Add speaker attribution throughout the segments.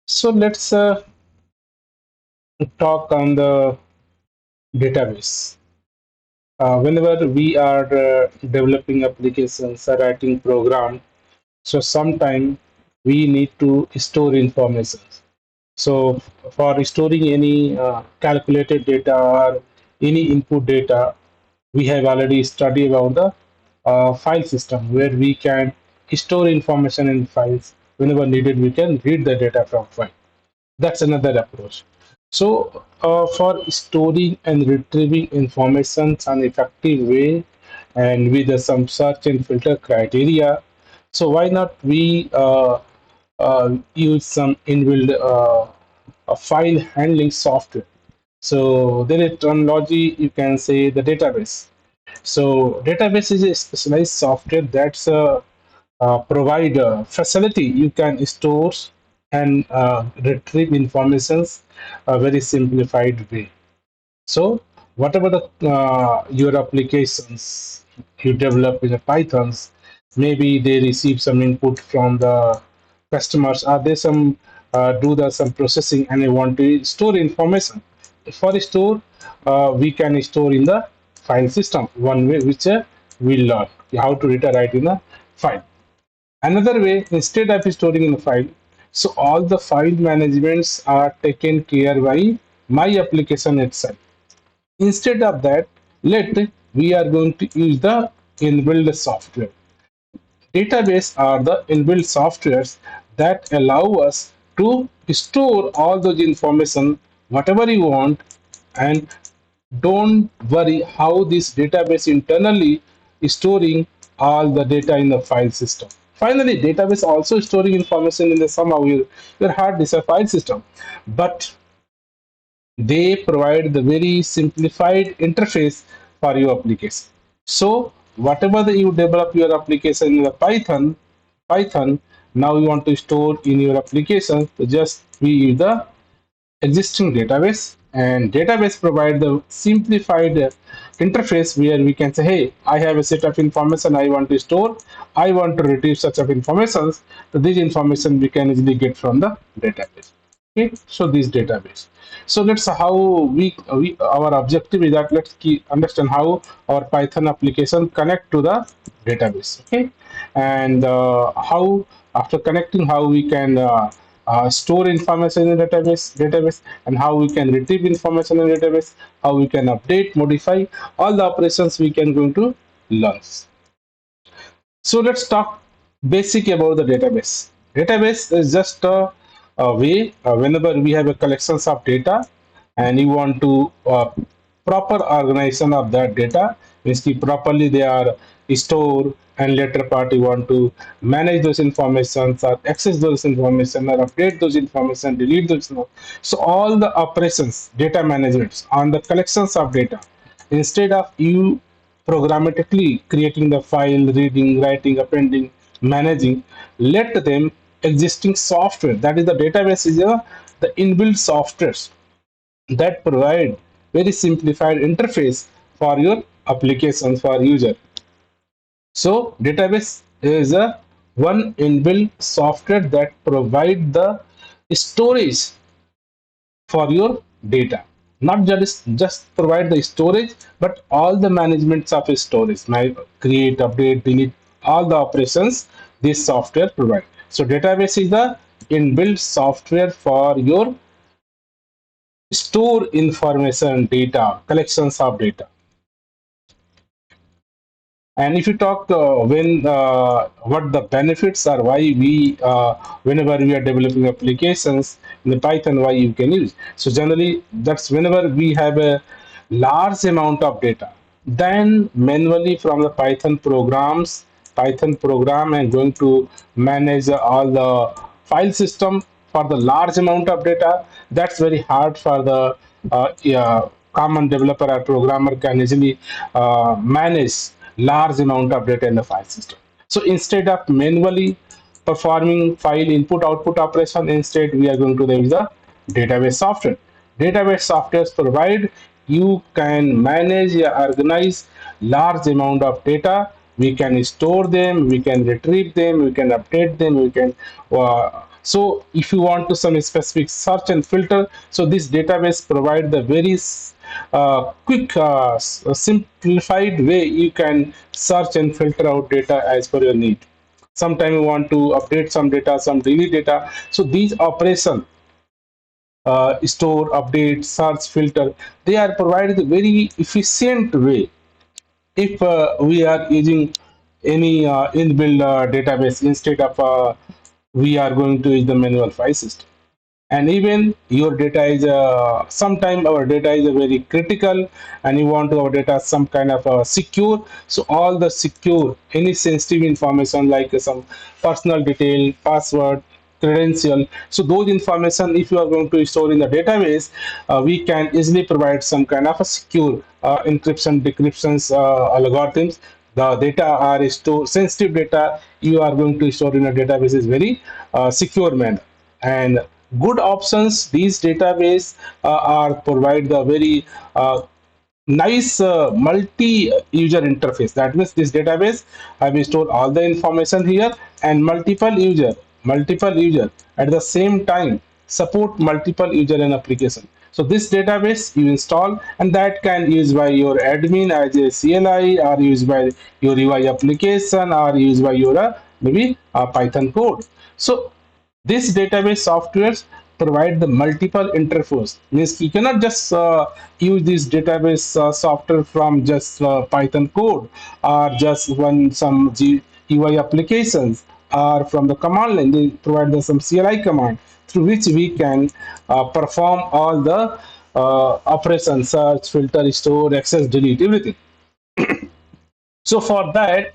Speaker 1: So let's talk on the database. Whenever we are developing applications or writing program, so sometime we need to store information. So for storing any calculated data or any input data, we have already studied about the file system where we can store information in files. Whenever needed, we can read the data from file. That's another approach. So for storing and retrieving information an effective way and with some search and filter criteria, so why not we use some inbuilt file handling software. So there is terminology you can say the database. So database is a specialized software that's provide a facility you can store and retrieve informations a very simplified way. So whatever the your applications you develop in the Pythons, maybe they receive some input from the customers. Are there some do the some processing and they want to store information? For store, we can store in the file system. One way which we learn how to read or write in a file. Another way, instead of storing in a file, so all the file managements are taken care by my application itself. Instead of that, let we are going to use the inbuilt software. Database are the inbuilt softwares that allow us to store all those information, whatever you want, and don't worry how this database internally is storing all the data in the file system. Finally, database also storing information in the somehow your hard disk or file system, but they provide the very simplified interface for your application. So whatever you develop your application in the Python, now you want to store in your application, so just we use the existing database, and database provide the simplified interface where we can say, hey, I have a set of information I want to store, I want to retrieve such of information, so this information we can easily get from the database. Okay, so this database. So let's how we our objective is that let's understand how our Python application connect to the database. Okay, and how after connecting how we can store information in database and how we can retrieve information in database, how we can update, modify, all the operations we can going to learn. So let's talk basic about the database. Database is just a way whenever we have a collections of data and you want to proper organization of that data, means ki properly they are stored and later part you want to manage those informations or access those information or update those information, delete those. So all the operations, data management on the collections of data, instead of you programmatically creating the file, reading, writing, appending, managing, let them existing software, that is the database is the inbuilt softwares that provide very simplified interface for your application for user. So database is a one inbuilt software that provide the storage for your data. Not just provide the storage, but all the managements of storage, create, update, delete, all the operations this software provide. So database is the inbuilt software for your store information data, collections of data. And if you talk when what the benefits are, why we whenever we are developing applications in the Python, why you can use. So generally, that's whenever we have a large amount of data, then manually from the Python program and going to manage all the file system for the large amount of data. That's very hard for the yeah, common developer or programmer can easily manage large amount of data in the file system. So instead of manually performing file input output operation, instead we are going to use the database software. Database softwares provide you can manage or organize large amount of data. We can store them, we can retrieve them, we can update them, we can So if you want to some specific search and filter, so this database provide the very quick, simplified way you can search and filter out data as per your need. Sometime you want to update some data, some delete data. So these operation, store, update, search, filter, they are provided a very efficient way if we are using any inbuilt database instead of we are going to use the manual file system. And even your data is sometime our data is very critical, and you want our data some kind of secure. So all the secure any sensitive information like some personal detail, password, credential, so those information if you are going to store in the database, we can easily provide some kind of a secure encryption decryptions algorithms. The data are stored, sensitive data you are going to store in a database is very secure manner. And good options these database are provide the very nice multi-user interface. That means this database I will store all the information here, and multiple user at the same time support multiple user and application. So this database you install, and that can used by your admin as a CLI, or used by your UI application, or used by your maybe Python code. So this database softwares provide the multiple interface. Means you cannot just use this database software from just Python code, or just one some UI applications, or from the command line. They provide the some CLI command through which we can perform all the operations: search, filter, store, access, delete, everything. So for that,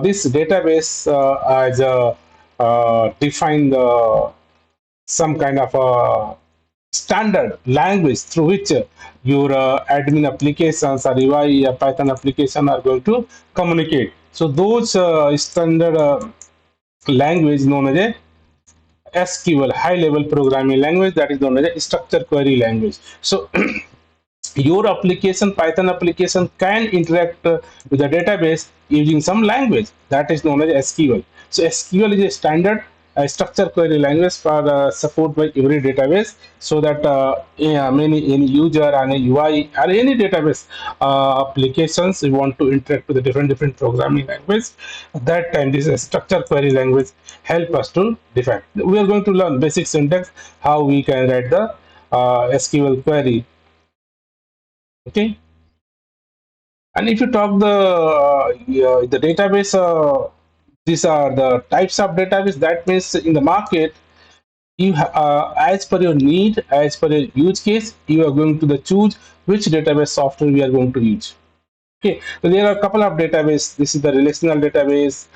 Speaker 1: this database as a defined some kind of a standard language through which your admin applications or UI Python application are going to communicate. So those standard language known as a SQL, high level programming language, that is known as a structure query language. So your application, Python application, can interact with the database using some language that is known as SQL. So SQL is a standard structure query language for support by every database, so that yeah, any user and a UI or any database applications you want to interact with the different programming language. That time this structure query language help us to define. We are going to learn basic syntax, how we can write the SQL query. Okay. And if you talk the database, these are the types of database. That means in the market, as per your need, as per your use case, you are going to the choose which database software we are going to use. Okay, so there are a couple of database. This is the relational database,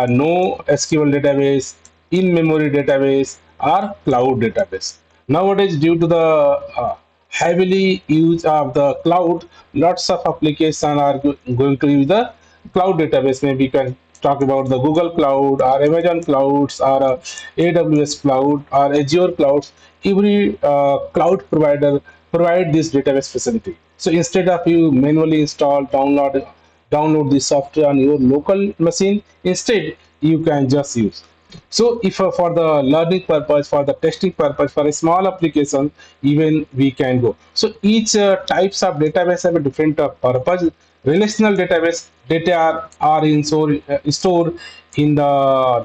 Speaker 1: no SQL database, in-memory database, or cloud database. Nowadays, due to the heavily use of the cloud, lots of applications are going to use the cloud database. Maybe you can talk about the Google Cloud, or Amazon Clouds, or AWS Cloud, or Azure Clouds. Every cloud provider provide this database facility. So instead of you manually install, download the software on your local machine, instead you can just use. So if for the learning purpose, for the testing purpose, for a small application, even we can go. So each types of database have a different purpose. Relational database data are stored in the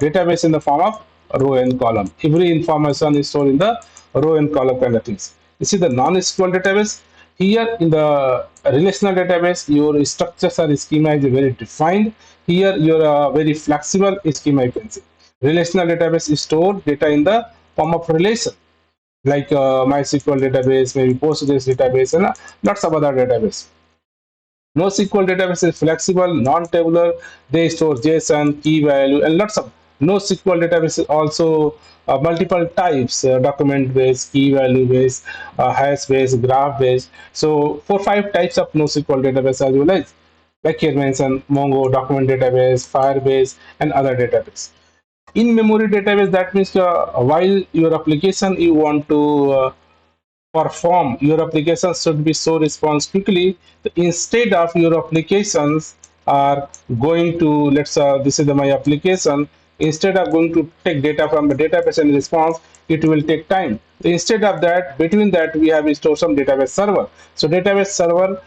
Speaker 1: database in the form of row and column. Every information is stored in the row and column kind of things. You see the non-SQL database. Here in the relational database, your structures or schema is very defined. Here your very flexible schema you can see. Relational database store data in the form of relation, like MySQL database, maybe Postgres database, and lots of other database. NoSQL database is flexible, non-tabular. They store JSON, key value, and lots of NoSQL database is also multiple types: document based, key value based, hash based, graph based. So 4 5 types of NoSQL database as well as, like here mentioned, Mongo document database, Firebase, and other database. In memory database, that means while your application you want to perform, your applications should be so response quickly. Instead of your applications are going to, let's this is my application, instead of going to take data from the database and response, it will take time. Instead of that, between that we have stored some database server. So database server,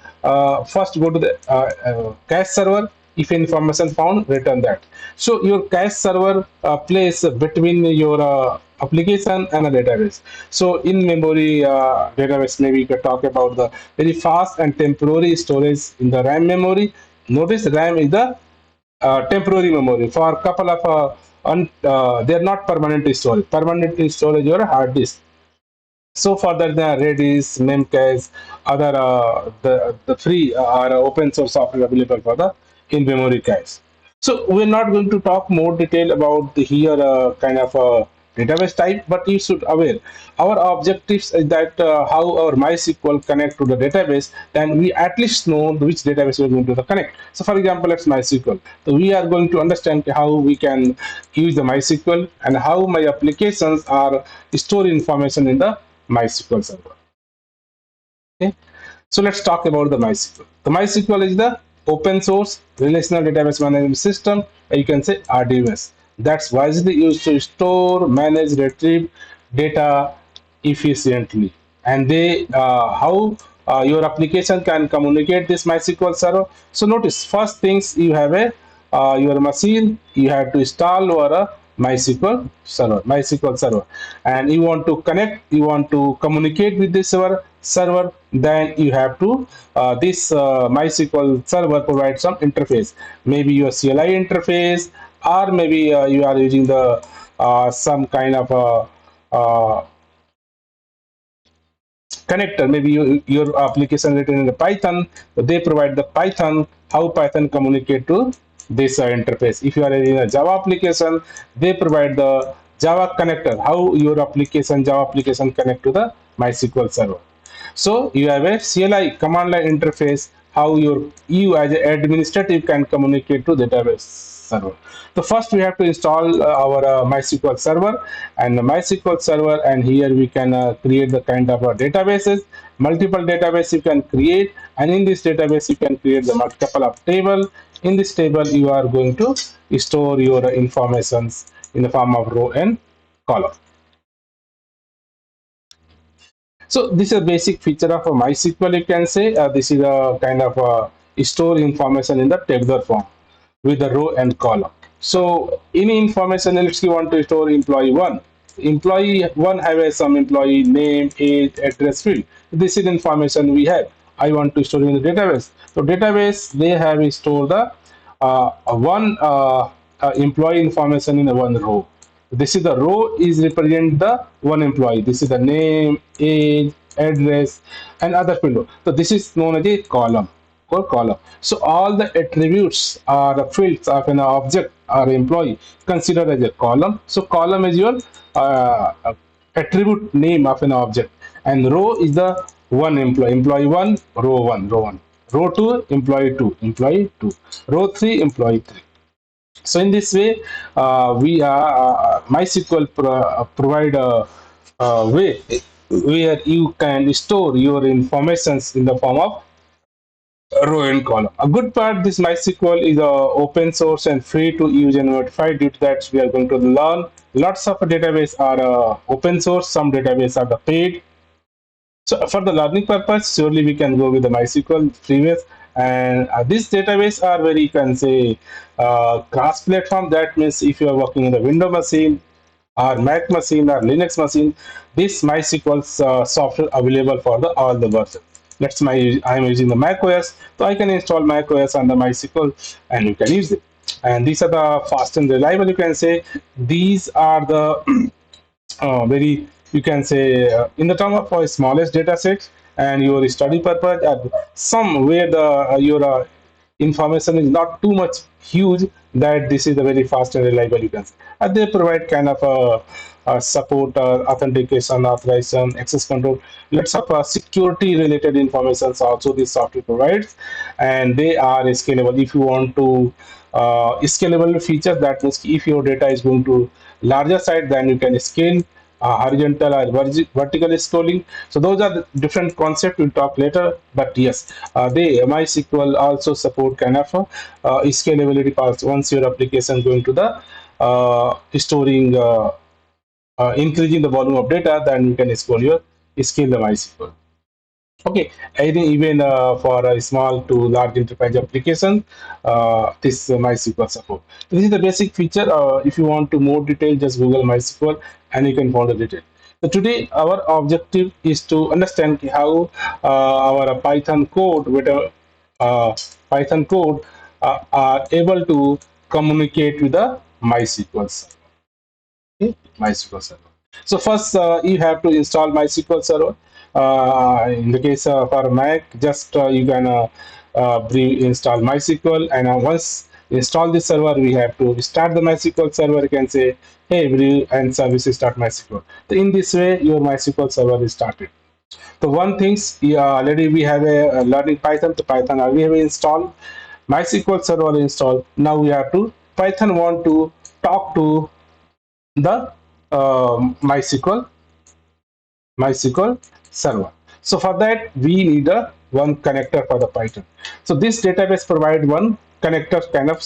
Speaker 1: first go to the cache server. If information found, return that. So your cache server place between your application and a database. So in memory database, maybe you can talk about the very fast and temporary storage in the RAM memory. Notice RAM is the temporary memory. For a couple of they are not permanent storage. Permanent storage your hard disk. So further the Redis, Memcache, other the free or open source software available for the in-memory cache. So we're not going to talk more detail about the here kind of database type, but you should aware our objectives is that how our MySQL connect to the database, then we at least know which database we're going to connect. So for example, let's MySQL. So we are going to understand how we can use the MySQL and how my applications are store information in the MySQL server. Okay. So let's talk about the MySQL. The MySQL is the open source relational database management system, or you can say RDMS. That's wisely used to store, manage, retrieve data efficiently. And they how your application can communicate this MySQL server. So notice first things you have a your machine, you have to install your MySQL server, and you want to connect, you want to communicate with this server, then you have to this MySQL server provides some interface, maybe your CLI interface, or maybe you are using the some kind of connector. Maybe your application written in the Python, they provide the Python, how Python communicate to this interface. If you are in a Java application, they provide the Java connector, how your application, Java application connect to the MySQL server. So you have a CLI command line interface, how you as an administrative can communicate to database server. So first we have to install our MySQL server, and the MySQL server, and here we can create the kind of databases, multiple database you can create, and in this database you can create the multiple of table. In this table you are going to store your informations in the form of row and column. So this is a basic feature of a MySQL. You can say this is a kind of store information in the tabular form with the row and column. So any information, let's say you want to store employee one. Employee one have some employee name, age, address field. This is information we have. I want to store in the database. So database they have stored the one employee information in a one row. This is the row is represent the one employee. This is the name, age, address, and other field. So this is known as a column or column. So all the attributes or the fields of an object or employee considered as a column. So column is your attribute name of an object, and row is the one employee. Employee one, row one, row one. Row two, employee two, employee two. Row three, employee three. So in this way, we are MySQL provide a way where you can store your informations in the form of row and column. A good part this MySQL is open source and free to use and notified. Due to that, we are going to learn lots of database are open source. Some database are the paid. So for the learning purpose, surely we can go with the MySQL previous, and these database are very, you can say, cross-platform. That means if you are working in the Windows machine, or Mac machine, or Linux machine, this MySQL software available for the all the version. Let's my I'm using the Mac OS, so I can install Mac OS on the MySQL, and you can use it. And these are the fast and reliable. You can say these are the very, you can say in the term of smallest data set and your study purpose, some where the your information is not too much huge, that this is a very fast and reliable, you can say. And they provide kind of support, authentication, authorization, access control, lots of security related information also this software provides, and they are scalable. If you want to scalable features, that means if your data is going to larger side, then you can scale horizontal or vertical scrolling. So those are the different concepts we'll talk later. But yes, they MySQL also support kind of scalability parts once your application going to the storing increasing the volume of data, then you can scale the MySQL. Okay, I think even for a small to large enterprise application, this MySQL support. This is the basic feature. If you want to more detail, just Google MySQL and you can find the detail. So today, our objective is to understand how our Python code, with Python code, are able to communicate with the MySQL server. Okay, MySQL server. So first, you have to install MySQL server. In the case for Mac, just you can install MySQL, and once install the server, we have to start the MySQL server. You can say, "Hey, brew and services start MySQL." So in this way, your MySQL server is started. So one things, yeah, already we have a learning Python. The Python we have installed, MySQL server installed. Now we have to Python want to talk to the MySQL server. So for that, we need a one connector for the Python. So this database provide one connector kind of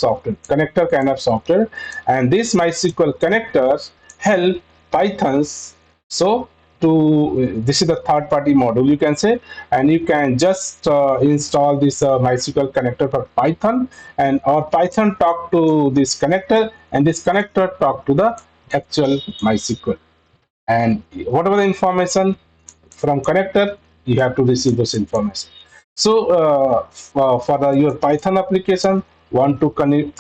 Speaker 1: software, and this MySQL connectors help Pythons. So to this is the third party module, you can say, and you can just install this MySQL connector for Python, and or Python talk to this connector, and this connector talk to the actual MySQL, and whatever the information from connector, you have to receive those information. So for your Python application want to connect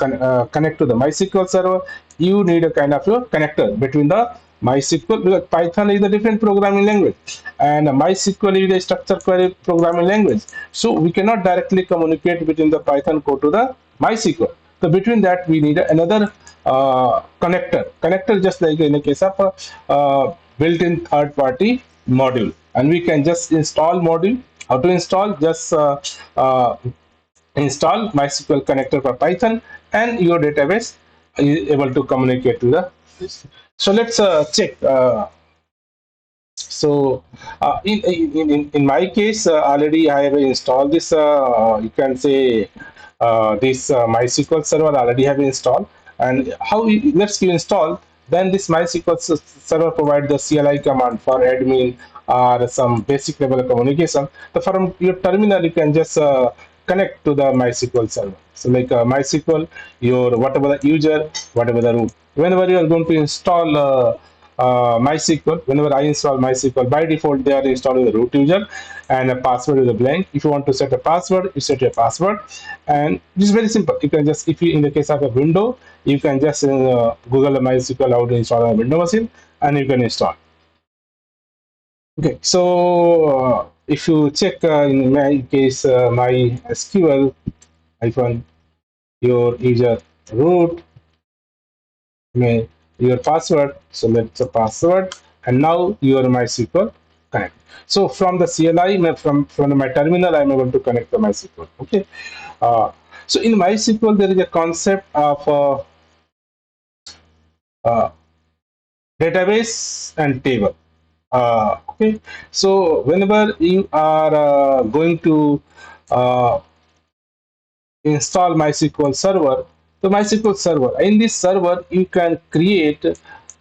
Speaker 1: to the MySQL server, you need a kind of your connector between the MySQL, because Python is a different programming language and MySQL is a structured query programming language. So we cannot directly communicate between the Python code to the MySQL. So between that, we need another connector, just like in the case of built-in third-party module, and we can just install module. How to install? Just install MySQL connector for Python, and your database is able to communicate to the. So let's check. So in my case, already I have installed this. You can say this MySQL server already have installed. And how let's you install? Then this MySQL server provide the CLI command for admin or some basic level of communication. So from your terminal, you can just connect to the MySQL server. So like MySQL, your whatever the user, whatever the root. Whenever you are going to install MySQL, whenever I install MySQL, by default they are installed with the root user, and a password is a blank. If you want to set a password, you set your password, and this is very simple. You can just, if you in the case of a window, you can just Google MySQL how to install a window machine, and you can install. Okay, so if you check in my case, my SQL hyphen your user root, your password. So let's a password, and now your MySQL connect. So from the CLI, from my terminal, I'm able to connect the MySQL. Okay. Uh, so in MySQL, there is a concept of uh, database and table. Okay. So whenever you are going to uh, install MySQL server, the MySQL server, in this server you can create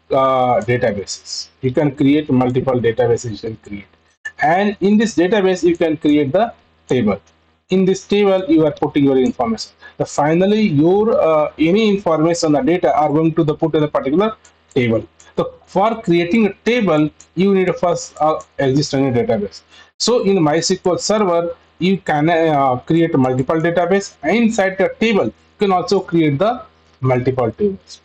Speaker 1: databases. You can create multiple databases. You can create, and in this database you can create the table. In this table you are putting your information. The finally your any information or data are going to the put in a particular table. So for creating a table, you need a first existing database. So in MySQL server, you can create multiple database, and inside the table you can also create the multiple tables.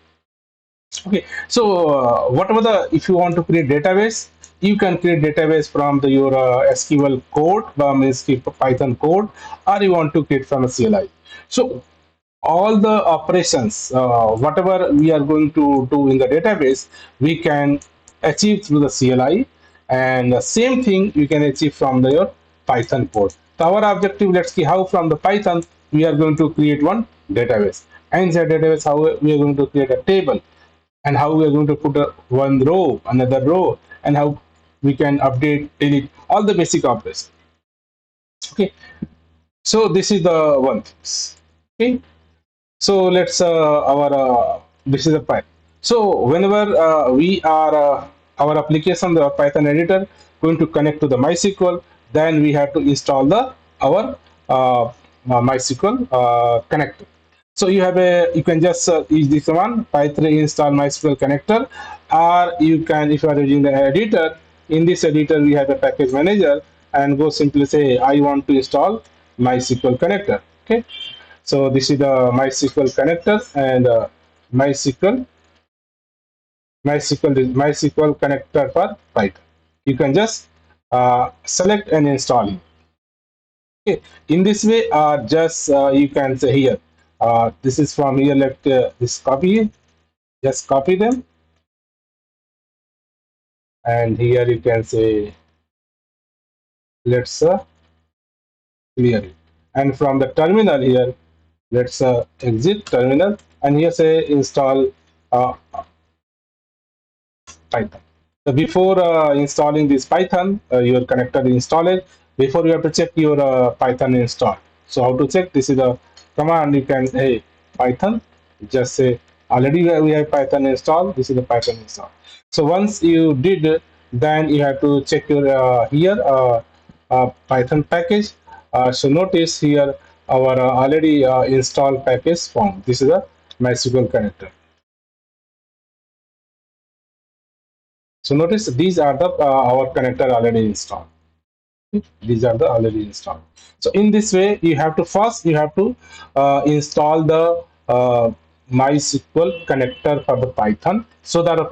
Speaker 1: Okay, so whatever the, if you want to create database, you can create database from the your SQL code, Python code, or you want to create from a CLI. So all the operations, whatever we are going to do in the database, we can achieve through the CLI, and the same thing you can achieve from the your Python code. So our objective, let's see how from the Python we are going to create one database, and inside database how we are going to create a table, and how we are going to put one row, another row, and how we can update, delete, all the basic operations. Okay, so this is the one thing. Okay, so let's our this is a pipe. So whenever we are our application, the Python editor, going to connect to the MySQL, then we have to install the our MySQL connector. So you can just use this one Python install MySQL connector, or you can, if you are using the editor, in this editor we have a package manager, and go simply say I want to install MySQL connector. Okay, so this is the MySQL connector and MySQL connector for Python. You can just select and install it. Okay. In this way, just you can say here, this is from here, let this copy, just copy them, and here you can say, let's clear it. And from the terminal here, let's exit terminal, and here say install uh, Python. So before installing this Python, your connector installed. Before you have to check your Python install. So how to check? This is a command. You can say Python. Just say already we have Python installed. This is the Python install. So once you did, then you have to check your here Python package. So notice here our already installed package form. This is a MySQL connector. So notice these are the our connector already installed. These are the already installed. So in this way, you have to first you have to install the MySQL connector for the Python, so that a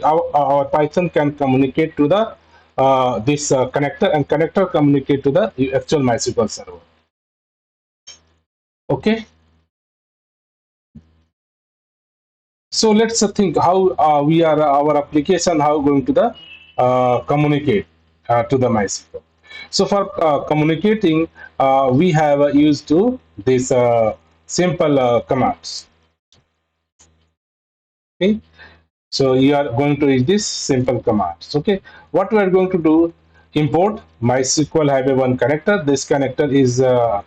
Speaker 1: our Python can communicate to the this connector, and connector communicate to the actual MySQL server. Okay. So let's think how we are our application how going to the communicate to the MySQL. So for communicating, we have used to this simple commands. Okay, so you are going to use this simple commands. Okay, what we are going to do? Import MySQL have a one connector. This connector is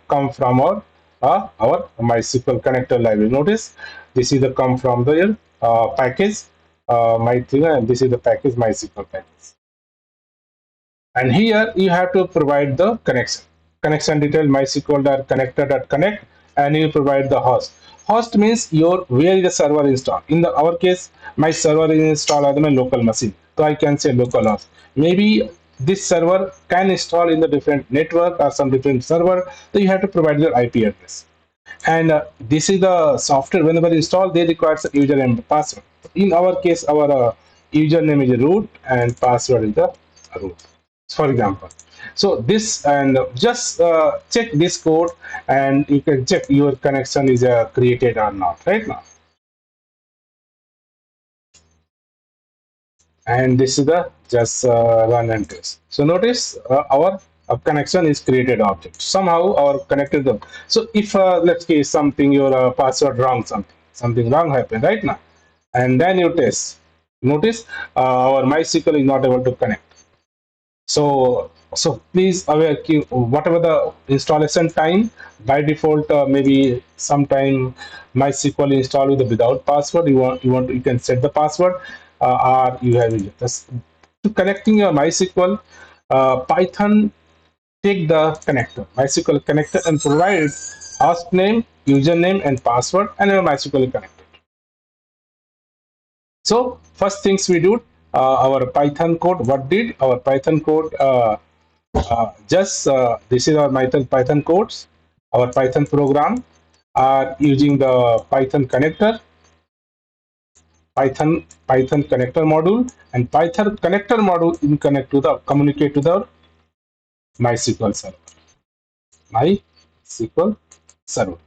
Speaker 1: come from our MySQL connector library. Notice this is the come from the package my thing, and this is the package MySQL package. And here you have to provide the connection detail mysql.connector.connect, and you provide the host means your where is the server installed. In the our case, my server is installed on my local machine, so I can say localhost. Maybe this server can install in the different network or some different server, so you have to provide your IP address. And this is the software whenever installed, they require the username and password. In our case, our username is root and password is the root, for example. So this, and just check this code, and you can check your connection is created or not right now. And this is the just run and test. So notice our connection is created object, somehow our connected them. So if let's say something your password wrong, something wrong happened right now, and then you test, notice our MySQL is not able to connect. So please aware whatever the installation time, by default maybe sometime MySQL install with the without password. You can set the password, or you have it. To connecting your MySQL, Python take the connector MySQL connector and provide host name, username, and password, and your MySQL connector. So first things we do, our Python code. What did our Python code? Just this is our Python codes. Our Python program are using the Python connector, Python connector module, and Python connector module in connect to the communicate to the MySQL server. MySQL server.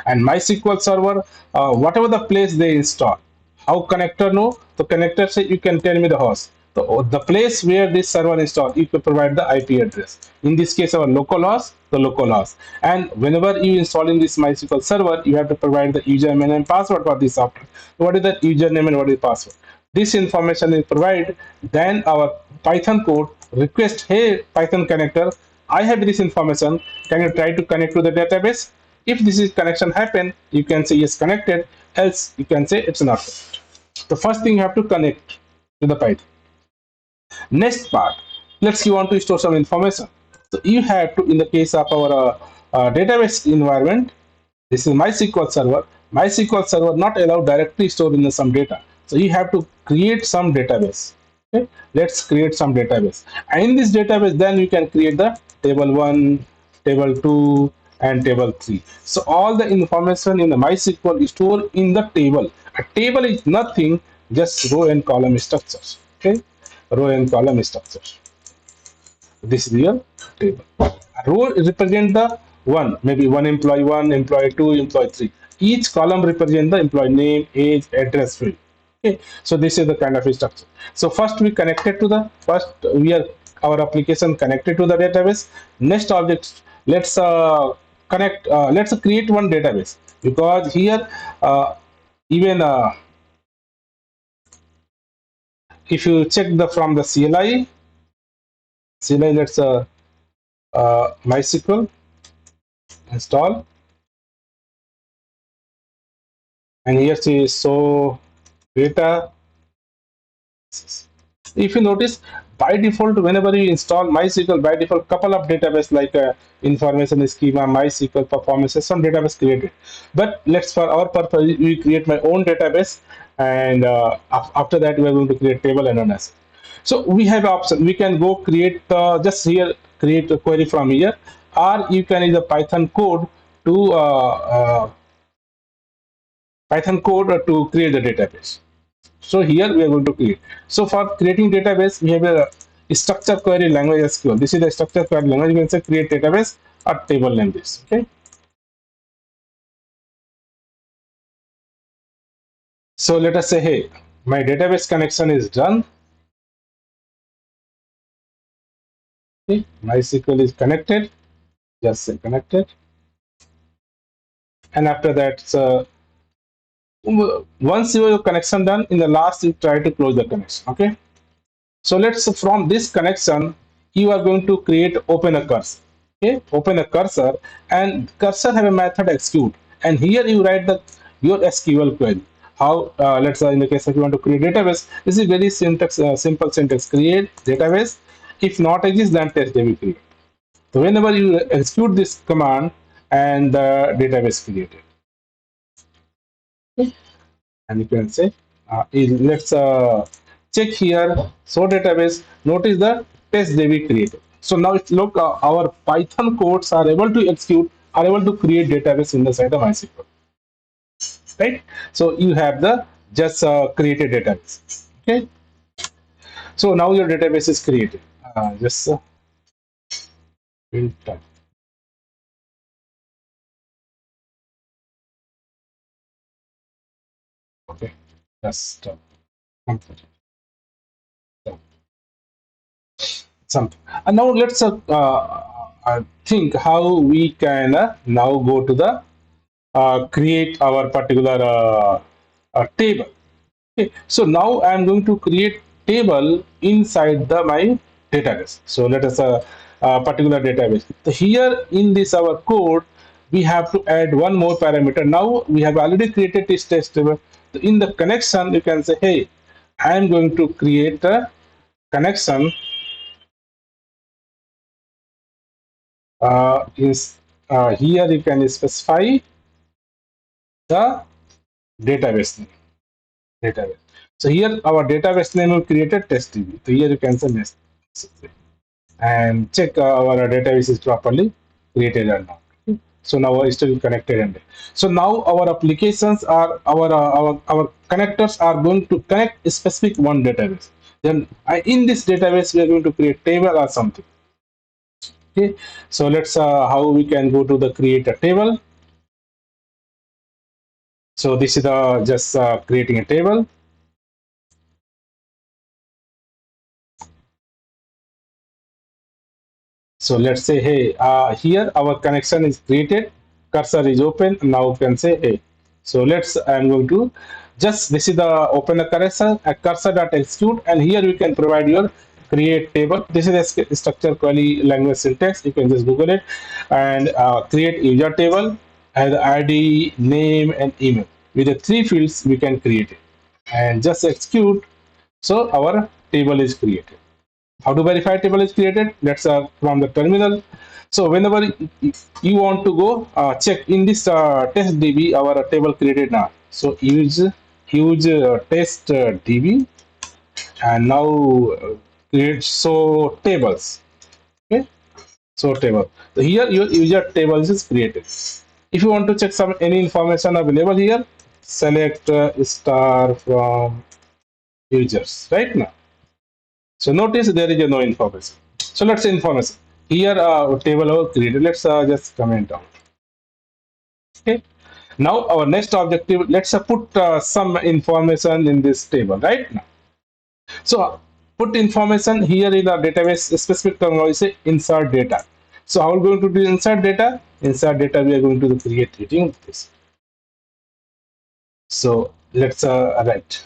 Speaker 1: And MySQL server, whatever the place they install, how connector know? The connector say you can tell me the host. The place where this server installed, you can provide the IP address. In this case, our local host, the local host. And whenever you install in this MySQL server, you have to provide the username and password for this software. What is the username and what is the password? This information is provided. Then our Python code request, hey Python connector, I have this information. Can you try to connect to the database? If this is connection happen, you can say yes connected. Else you can say it's not. The first thing you have to connect to the Python. Next part, let's you want to store some information. So you have to, in the case of our database environment, this is MySQL server. MySQL server not allowed directly store in some data. So you have to create some database. Okay, let's create some database. And in this database, then you can create the table 1, table 2, and table 3. So all the information in the MySQL is stored in the table. A table is nothing, just row and column structures. Okay, row and column structures. This is your table. Row represent the one, maybe one employee one, employee two, employee three. Each column represent the employee name, age, address field. Okay, so this is the kind of structure. So first we connected to the first we are our application connected to the database. Next object, let's connect. Let's create one database because here even if you check the from the CLI, let's MySQL install, and here see so data. If you notice, by default whenever you install MySQL, by default couple of database like information schema, MySQL performance, some database created. But let's for our purpose we create my own database, and after that we are going to create table and analysis. So we have option, we can go create just here create a query from here, or you can use a Python code to create the database. So here we are going to create. So for creating database, we have a structure query language SQL. This is the structure query language. You can say create database or table name this. Okay. So let us say, hey, my database connection is done. Okay. MySQL is connected. Just say connected. And after that, once your connection done, in the last you try to close the connection. Okay. So let's from this connection, you are going to create open a cursor. Okay, open a cursor, and cursor have a method execute, and here you write the your SQL query. How let's say in the case if you want to create database, this is very syntax simple syntax. Create database. If not exist, then test DB create. So whenever you execute this command, and the database created. Okay, and you can say let's check here. So database, notice the test db created. So now if look, our Python codes are able to execute, are able to create database in the side of MySQL, right? So you have the just created database. Okay, so now your database is created. Just build time. Okay, just complete. Something. And now let's think how we can now go to the create our particular table. Okay, so now I am going to create table inside the my database. So let us particular database. So here in this our code, we have to add one more parameter. Now we have already created this test table. So in the connection, you can say, hey, I am going to create a connection is here you can specify the database name. Database. So here our database name will created test DB. So here you can say next and check our database is properly created or not. So now it's still connected, and so now our applications are our connectors are going to connect a specific one database. Then in this database we are going to create table or something. Okay, so let's how we can go to the create a table. So this is the just creating a table. So let's say, hey, here our connection is created, cursor is open. Now you can say, hey, so let's, I'm going to just, this is the open a cursor dot execute, and here we can provide your create table. This is a structure query language syntax. You can just Google it and create user table and ID, name, and email. With the three fields, we can create it. and just execute. So our table is created. How to verify table is created? Let's from the terminal. So whenever you want to go check in this test DB, our table created now. So use test DB, and now create so tables. Okay, so table. So here your user tables is created. If you want to check some any information available here, select star from users right now. So notice there is no information. So let's say information. Here table created. Let's just comment down. Okay. Now our next objective. Let's put some information in this table right now. So put information here in the database. Specific terminology say insert data. So how are we going to do insert data? Insert data we are going to do create using this. So let's write.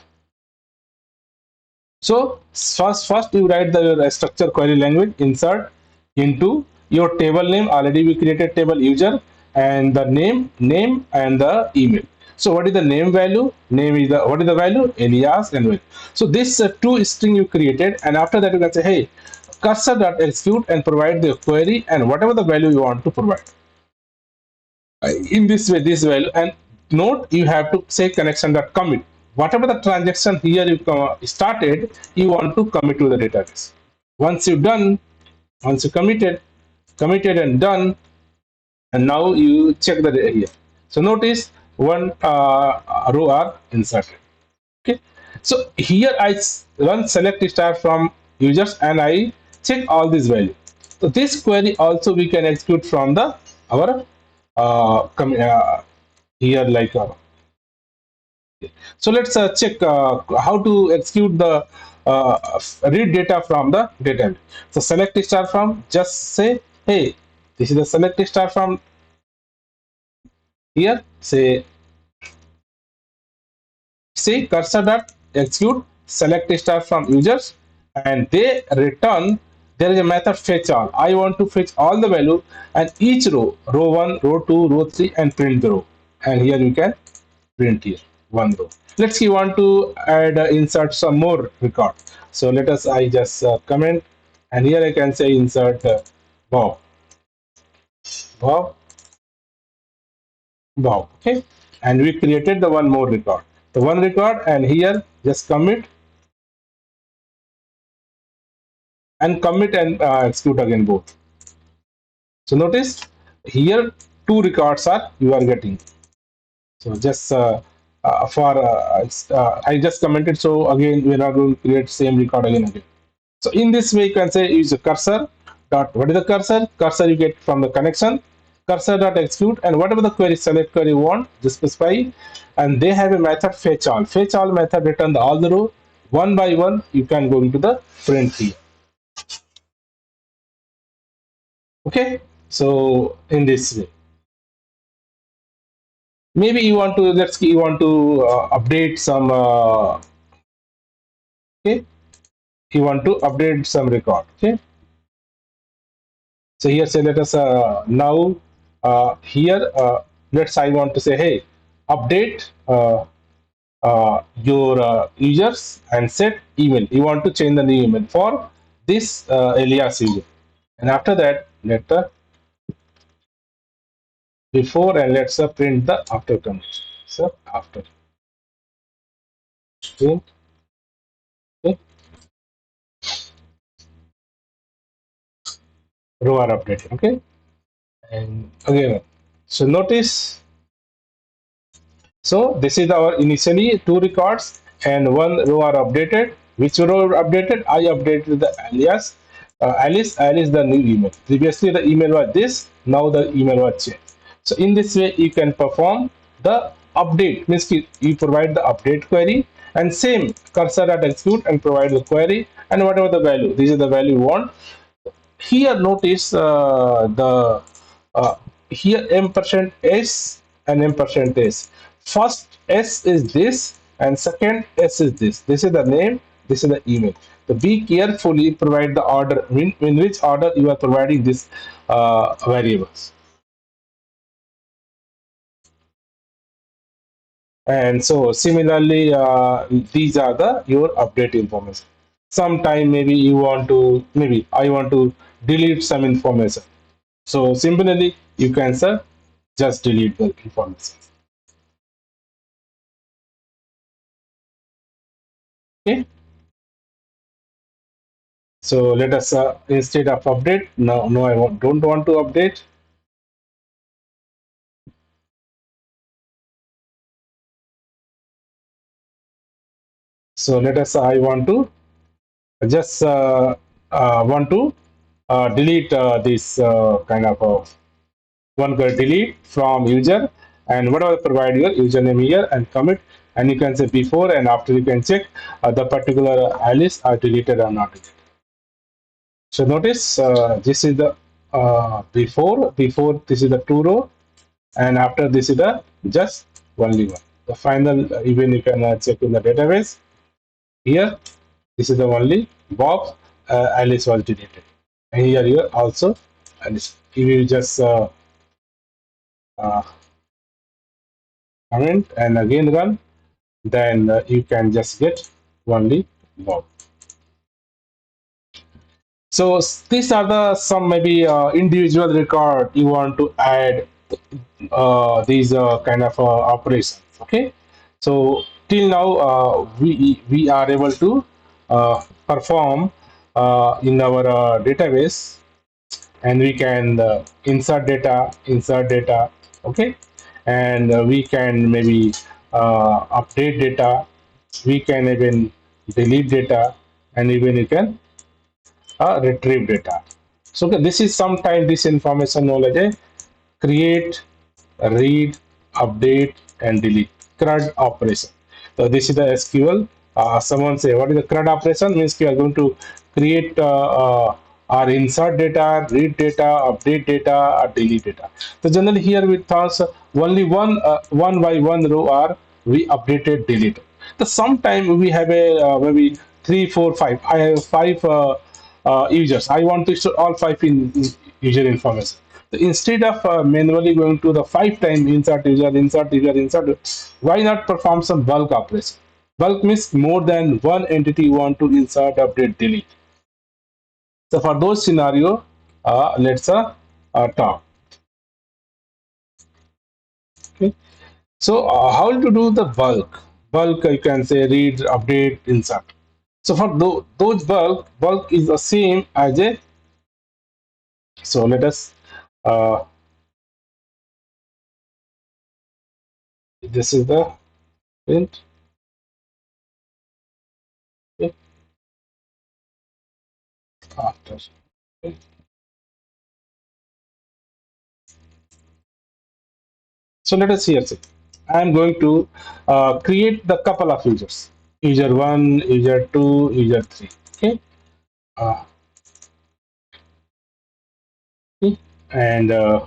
Speaker 1: So first you write the your structure query language insert into your table name. Already we created table user and the name and the email. So what is the name value? Name is the what is the value? Alias and value. So this two string you created, and after that you can say, hey, cursor.execute and provide the query and whatever the value you want to provide. In this way, this value, and note you have to say connection.commit. Whatever the transaction here you started, you want to commit to the database. Once you done, once you committed and done, and now you check the area. So notice one row are inserted. Okay, so here I run select star from users and I check all these values. So this query also we can execute from the our here like so let's check how to execute the read data from the database. So select star from, just say, hey, this is the select star from here. Say cursor dot execute select star from users, and they return. There is a method fetch all. I want to fetch all the value and each row 1, row 2, row 3, and print the row. And here you can print here one row. Let's see, want to add insert some more record. So let us I just comment, and here I can say insert Bob, Bob, Bob. Okay, and we created the one more record. The one record, and here just commit and execute again both. So notice here two records are you are getting. So just I just commented. So again we are not going to create same record again. So in this way you can say use a cursor dot what is the cursor? Cursor you get from the connection. Cursor dot execute and whatever the query select query you want, just specify, and they have a method fetch all. Fetch all method return the all the row one by one. You can go into the print here. Okay, so in this way, maybe you want to you want to update some okay, you want to update some record. Okay, so here say let us now here let's I want to say, hey, update your users and set email. You want to change the new email for this alias user, and after that let the before and let's print the after condition. So after print, okay, row are updated. Okay, and again, so notice, so this is our initially two records and one row are updated. Which row updated? I updated the alias Alice the new email. Previously the email was this, now the email was changed. So in this way you can perform the update, means you provide the update query and same cursor at execute and provide the query and whatever the value, this is the value you want. Here notice the here m% s and m% s. First s is this and second s is this. This is the name, this is the email. So be carefully provide the order in which order you are providing this variables. And so similarly, these are the your update information. Sometime maybe you want to, maybe I want to delete some information. So similarly, you can say just delete the information. Okay. So let us instead of update, no, don't want to update. So let us, I want to just want to delete this kind of one can delete from user, and whatever provide your username here and commit, and you can say before and after, you can check the particular alice are deleted or not. So notice this is the before this is the two row, and after this is the just only one. The final even you can check in the database here. This is the only Bob Alice was deleted. And here also Alice. If you just uh, comment and again run, then you can just get only Bob. So these are the some maybe individual record you want to add these kind of operations. Okay, so till now we are able to perform in our database, and we can insert data. Okay, and we can maybe update data, we can even delete data, and even you can retrieve data. So okay, this is sometime this information knowledge create, read, update, and delete. CRUD operation. So this is the SQL. Someone say, what is the CRUD operation? Means we are going to create or insert data, read data, update data, or delete data. So generally here with us only one by one row are we updated, deleted. So sometime we have a maybe three, four, five. I have five users. I want to show all five in user information. So instead of manually going to the five time insert user, insert, why not perform some bulk operation? Bulk means more than one entity you want to insert, update, delete. So for those scenario, let's talk. Okay. So how to do the bulk? Bulk you can say read, update, insert. So for those bulk is the same as a. So let us. Uh, this is the print. Okay. After. Okay. So let us here see. I am going to create the couple of users. User one, user two, user three. Okay. Uh, okay. And uh,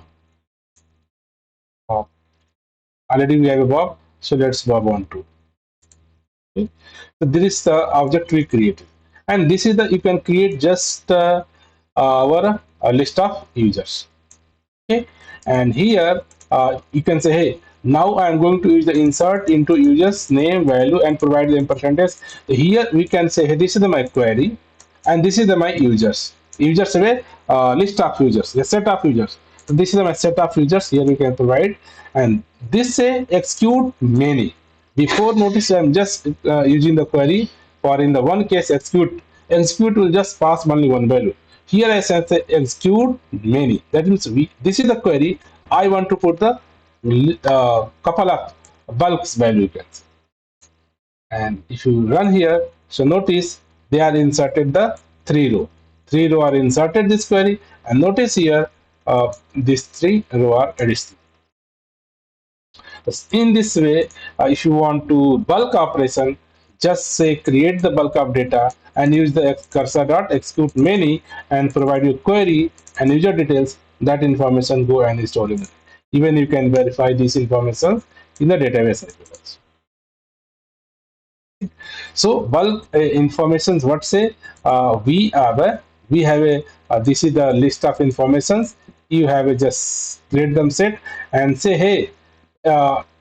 Speaker 1: already we have a Bob. So let's Bob on two. Okay. So this is the object we created, and this is the you can create just our list of users. Okay, and here you can say, hey, now I am going to use the insert into users name value and provide them percentage. Here we can say, hey, this is my query, and this is my users away list of users, a set of users. So this is my set of users. Here we can provide, and this say execute many. Before, notice I'm just using the query for in the one case execute will just pass only one value. Here I say execute many. That means this is the query. I want to put the couple of bulks value, you can say. And if you run here, so notice they are inserted the three row are inserted this query, and notice here these three row are additional. In this way, if you want to bulk operation, just say create the bulk of data and use the cursor dot execute many and provide your query and user details. That information go and store in it. Even you can verify this information in the database as well. So bulk informations, what say we have a this is the list of informations. You have a just create them set and say, hey,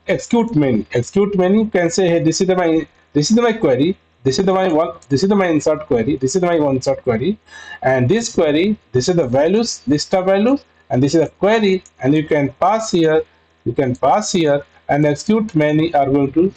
Speaker 1: execute menu. Execute menu can say, hey, this is my query, this is the my one, this is the my insert query, this is my one insert query, and this query, this is the values, list of values, and this is a query, and you can pass here, you can pass here, and execute menu are going to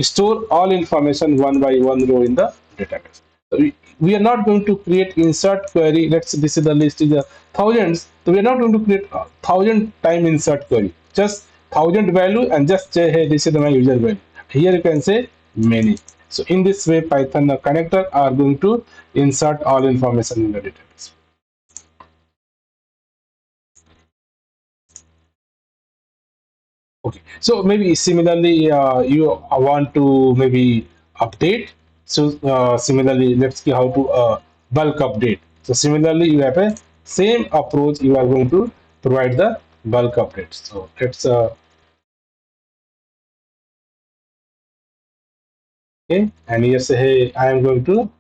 Speaker 1: store all information one by one row in the database. So we are not going to create insert query. Let's this is the list is the thousands. So we are not going to create a thousand time insert query. Just thousand value and just say, hey, this is my user value. Here you can say many. So in this way, Python connector are going to insert all information in the database. Okay, so maybe similarly, you want to maybe update. So similarly, let's see how to bulk update. So similarly, you have a same approach. You are going to provide the bulk updates. So let's okay, and here say, hey, I am going to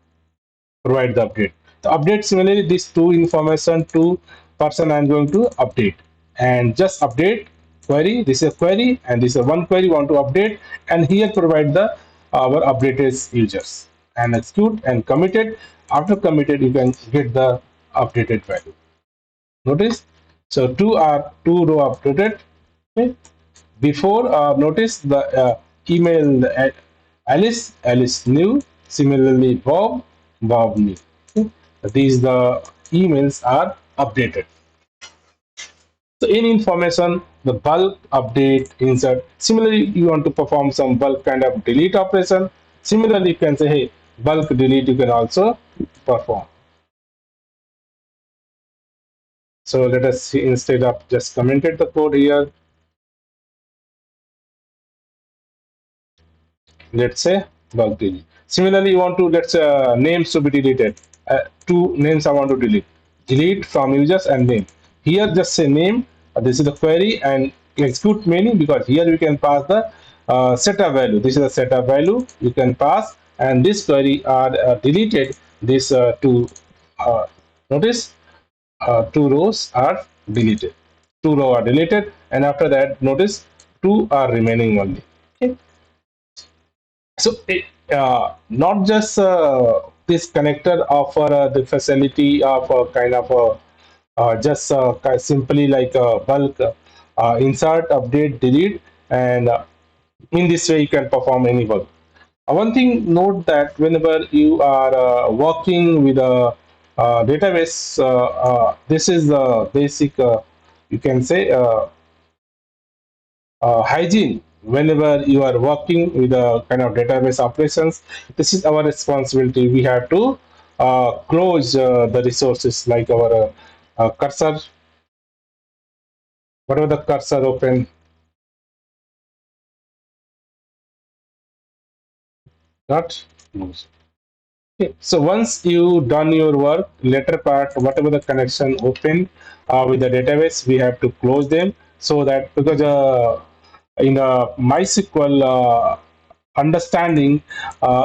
Speaker 1: provide the update. The update similarly, these two information, two person I'm going to update, and just update query. This is a query, and this is one query want to update, and here provide the our updated users and execute and commit it. After committed, you can get the updated value. Notice, so two row updated. Okay. Before notice the email Alice new, similarly Bob new. Okay. These the emails are updated. So in information, the bulk update insert. Similarly, you want to perform some bulk kind of delete operation. Similarly, you can say, hey, bulk delete you can also perform. So let us see, instead of just commented the code here, let's say bulk delete. Similarly, you want to let's names to be deleted. Two names I want to delete from users and name. Here just say name. This is the query and execute many, because here we can pass the set of value. This is a set of value you can pass, and this query are deleted. This two uh, notice two rows are deleted. Two row are deleted, and after that notice two are remaining only. Okay. So not just this connector offer the facility of a kind of just simply like a bulk insert, update, delete, and in this way you can perform any work. One thing note that whenever you are working with a database, this is the basic you can say hygiene. Whenever you are working with a kind of database operations, this is our responsibility. We have to close the resources like our cursor, whatever the cursor open, not close. Okay. So once you done your work, later part, whatever the connection open with the database, we have to close them, so that because in MySQL understanding,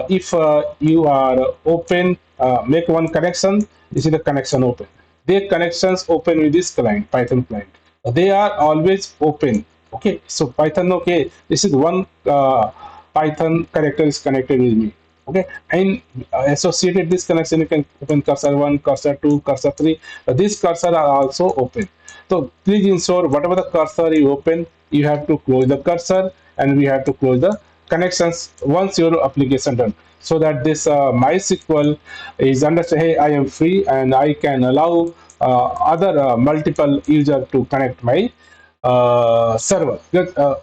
Speaker 1: if you are open, make one connection, this is the connection open. Their connections open with this client, Python client. They are always open. Okay, so Python, okay, this is one Python character is connected with me. Okay, and associated this connection, you can open cursor 1, cursor 2, cursor 3. These cursor are also open. So please ensure whatever the cursor you open, you have to close the cursor, and we have to close the connections once your application done, so that this MySQL is understand, hey, I am free and I can allow other multiple user to connect my server. Because,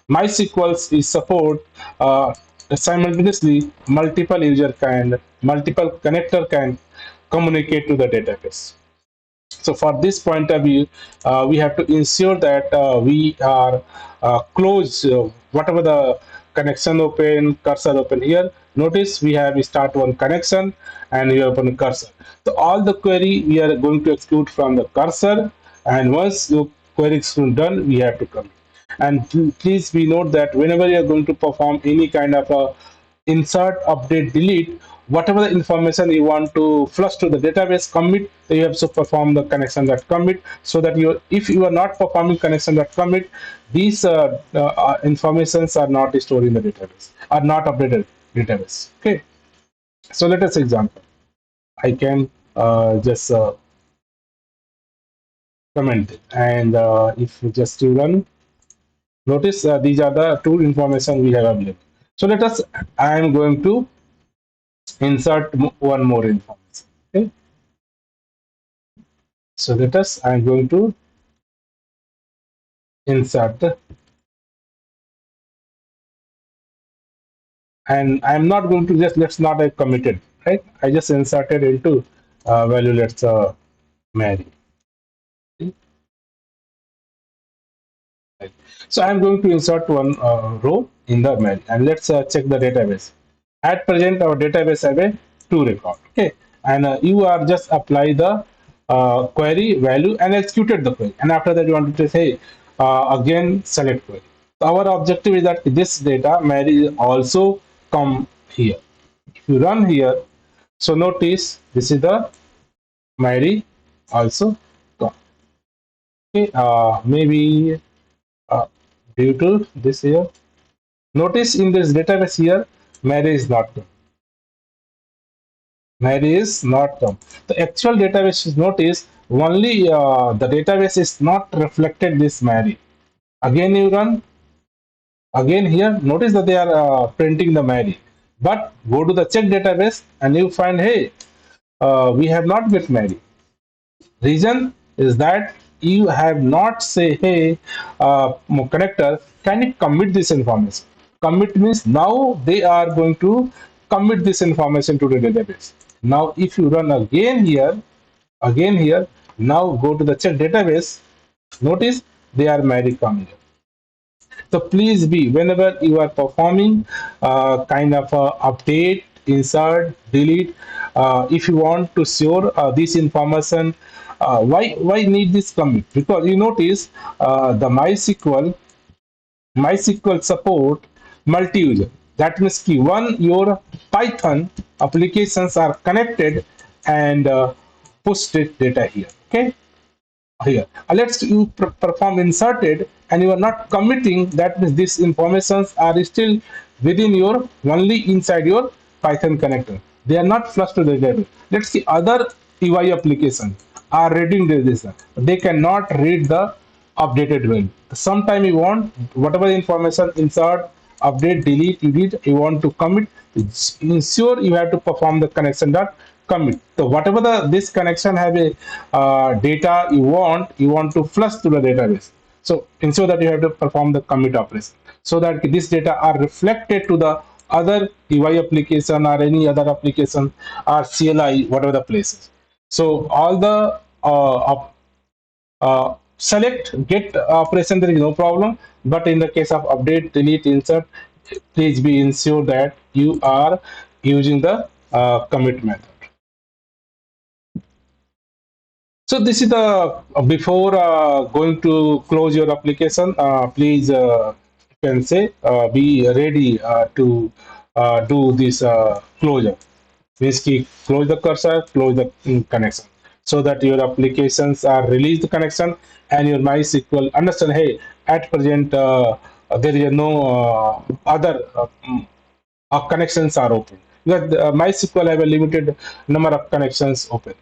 Speaker 1: MySQL is support simultaneously multiple user can, multiple connector can communicate to the database. So for this point of view, we have to ensure that we are close whatever the connection open, cursor open here. Notice we have start one connection and we open cursor. So all the query we are going to execute from the cursor, and once the query is done, we have to come. And please be note that whenever you are going to perform any kind of a insert, update, delete, whatever the information you want to flush to the database commit, you have to perform the connection that commit, so that you, if you are not performing connection that commit, these informations are not stored in the database, are not updated database. Okay, so let us example. I can just comment it. And if you just to run, notice these are the two information we have available. So let us, I am going to insert one more information. Okay, so let us, I am going to insert, and I am not going to just, let's not have committed, right? I just inserted into value, let's Mary. Right. So I'm going to insert one row in the mail, and let's check the database. At present, our database have a two record. Okay, and you are just apply the query value and executed the query, and after that you want to say again select query. So our objective is that this data Mary also come here. If you run here, so notice this is the Mary also come. Okay, maybe uh, due to this here. Notice in this database here, Mary is not come. Mary is not come. The actual database is notice only the database is not reflected this Mary. Again you run, again here, notice that they are printing the Mary. But go to the check database and you find, hey, we have not get Mary. Reason is that you have not say, hey, connector, can you commit this information? Commit means now they are going to commit this information to the database. Now, if you run again here, now go to the check database. Notice they are married coming. So please be, whenever you are performing kind of update, insert, delete, if you want to store this information, why need this commit? Because you notice the MySQL support multi-user. That means key one, your Python applications are connected and push it data here. Okay, here. Let's you perform inserted and you are not committing, that means these informations are still within your only inside your Python connector. They are not flushed to the database. Let's see other UI applications are reading this. They cannot read the updated value. Sometime you want whatever information insert, update, delete, edit, you want to commit, ensure you have to perform the connection dot commit. So whatever the this connection have a data you want to flush to the database. So ensure that you have to perform the commit operation so that this data are reflected to the other UI application or any other application or CLI, whatever the places. So all the select get operation, there is no problem, but in the case of update, delete, insert, please be ensure that you are using the commit method. So this is the before going to close your application, please you can say be ready to do this closure. Basically, close the cursor, close the connection, so that your applications are released the connection and your MySQL understand. Hey, at present there is no other connections are open. Because MySQL have a limited number of connections open.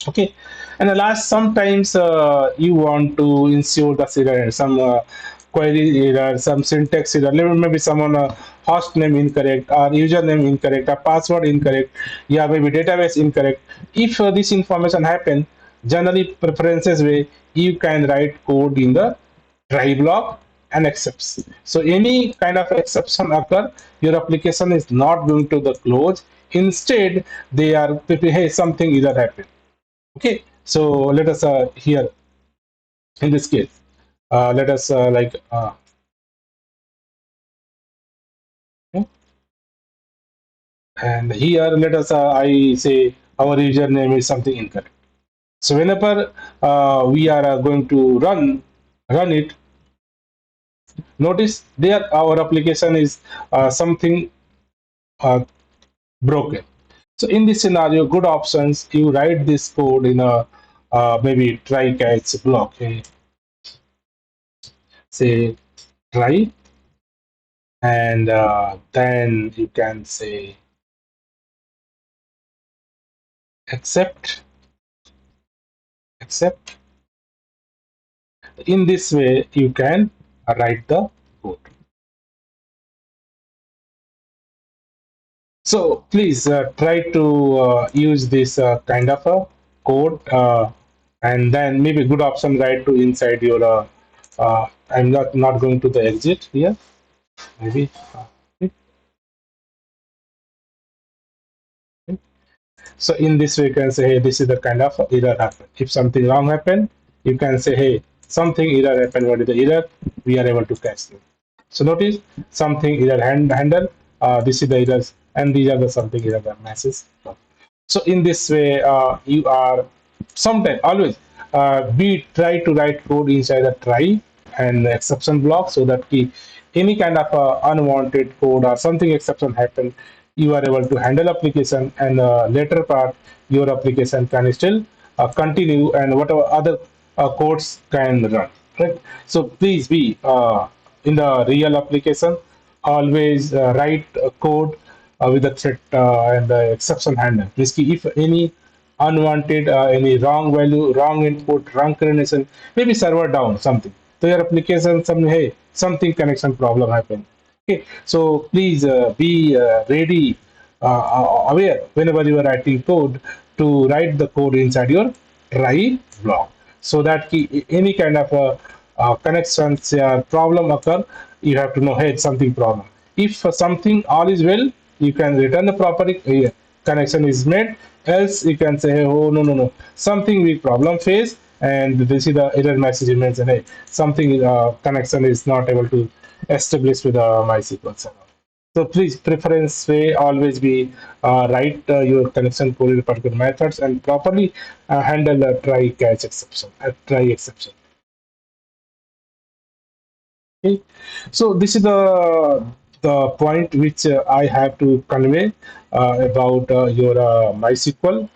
Speaker 1: Okay, and the last, sometimes you want to ensure the error, some query error, some syntax error, maybe someone host name incorrect or username incorrect or password incorrect, yeah, maybe database incorrect. If this information happen, generally preferences way you can write code in the try block and accepts. So any kind of exception occur, your application is not going to the close, instead they are, hey, something either happened. Okay, so let us here in this case, let us okay, and here let us I say our username is something incorrect. So whenever we are going to run it, notice there our application is something broken. So in this scenario, good options, you write this code in a maybe try catch block. Okay? Say try, and then you can say accept, accept. In this way, you can write the code. So please try to use this kind of a code, and then maybe good option right to inside your. I'm not going to the exit here. Maybe. Okay. So in this way, you can say, hey, this is the kind of error happen. If something wrong happen, you can say, hey, something error happened. What is the error? We are able to catch it. So notice something error handle. This is the errors, and these are the something error messages. So in this way, you are sometimes always we try to write code inside a try and exception block so that any kind of unwanted code or something exception happen, you are able to handle application, and later part your application can still continue and whatever other codes can run. Right. So please be in the real application always write code with the threat and the exception handler. Basically, if any unwanted, any wrong value, wrong input, wrong coordination, maybe server down, something. So your application, hey, something connection problem happened. Okay, so please be ready, aware whenever you are writing code to write the code inside your try block, so that any kind of connections problem occur, you have to know, hey, it's something problem. If something all is well, you can return the proper connection is made. Else you can say, oh no no no, something we problem face, and this is the error message remains, and hey, something connection is not able to establish with MySQL server. So please, preference way always be write your connection code in particular methods and properly handle a try catch exception, a try exception. Okay. So this is the point which I have to convey about your MySQL,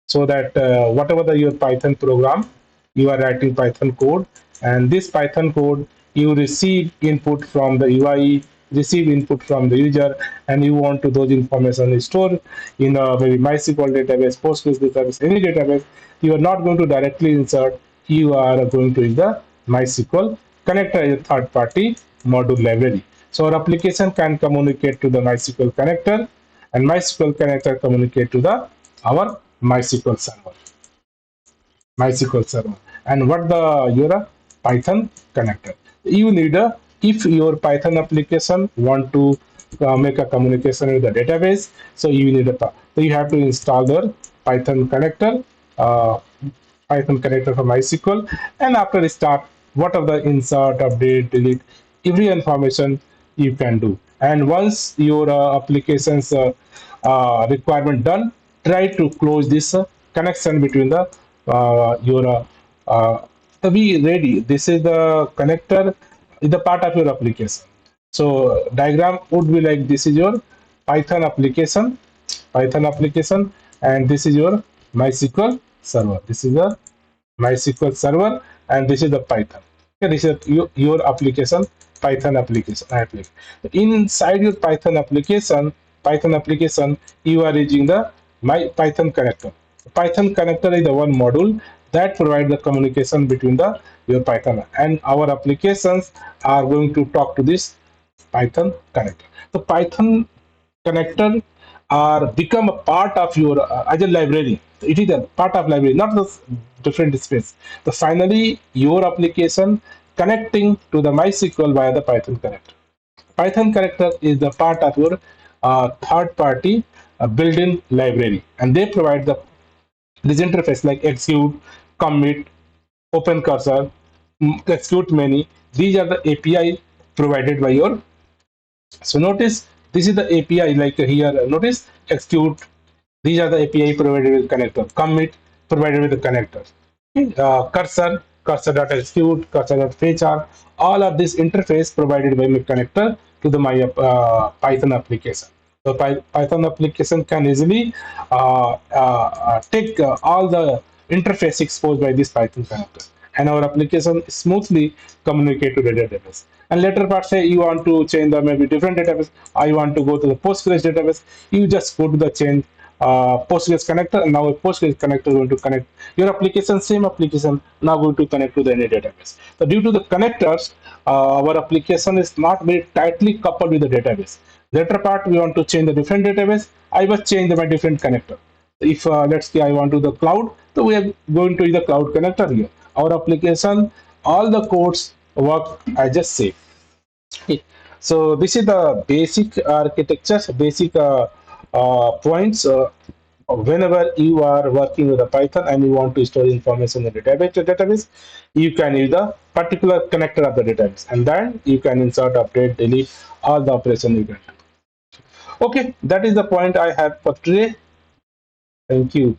Speaker 1: so that whatever your Python program, you are writing Python code, and this Python code you receive input from the UI, receive input from the user, and you want to those information stored in maybe MySQL database, Postgres database, any database. You are not going to directly insert. You are going to use the MySQL connector as a third-party module library. So our application can communicate to the MySQL connector, and MySQL connector communicate to the our MySQL server. MySQL server. And what the your Python connector? You need a, if your Python application want to make a communication with the database, so you need a, so you have to install the Python connector, uh, Python connector for MySQL, and after start, what are the insert, update, delete, every information you can do. And once your application's requirement done, try to close this connection between the your to be ready. This is the connector, is the part of your application. So diagram would be like, this is your Python application, Python application, and this is your MySQL server. This is the MySQL server, and this is the Python. Okay, this is your application, Python application. Inside your Python application, you are using the My Python connector. Python connector is the one module that provides the communication between the your Python, and our applications are going to talk to this Python connector. The Python connector are become a part of your Agile library. It is a part of library, not the different space. So finally, your application connecting to the MySQL via the Python connector. Python connector is the part of your third-party built-in library, and they provide this interface like execute, commit, open cursor, execute many. These are the API provided by your. So notice this is the API, like here. Notice execute. These are the API provided with connector. Commit provided with the connector. Okay. Cursor, cursor.execute, cursor.fetch, all of this interface provided by my connector to the my Python application. The Python application can easily take all the interface exposed by this Python connector, and our application smoothly communicate to the database. And later part, say you want to change the maybe different database. I want to go to the Postgres database. You just go to the change Postgres connector, and now a Postgres connector is going to connect your application, same application, now going to connect to the any database. So due to the connectors, our application is not very tightly coupled with the database. Later part, we want to change the different database. I was change my different connector. If let's say I want to the cloud, so we are going to use the cloud connector here. Our application, all the codes work as just say. Okay. So this is the basic architecture, basic points. Whenever you are working with a Python and you want to store information in the database, you can use the particular connector of the database, and then you can insert, update, delete all the operation you can do. Okay, that is the point I have for today. Thank you.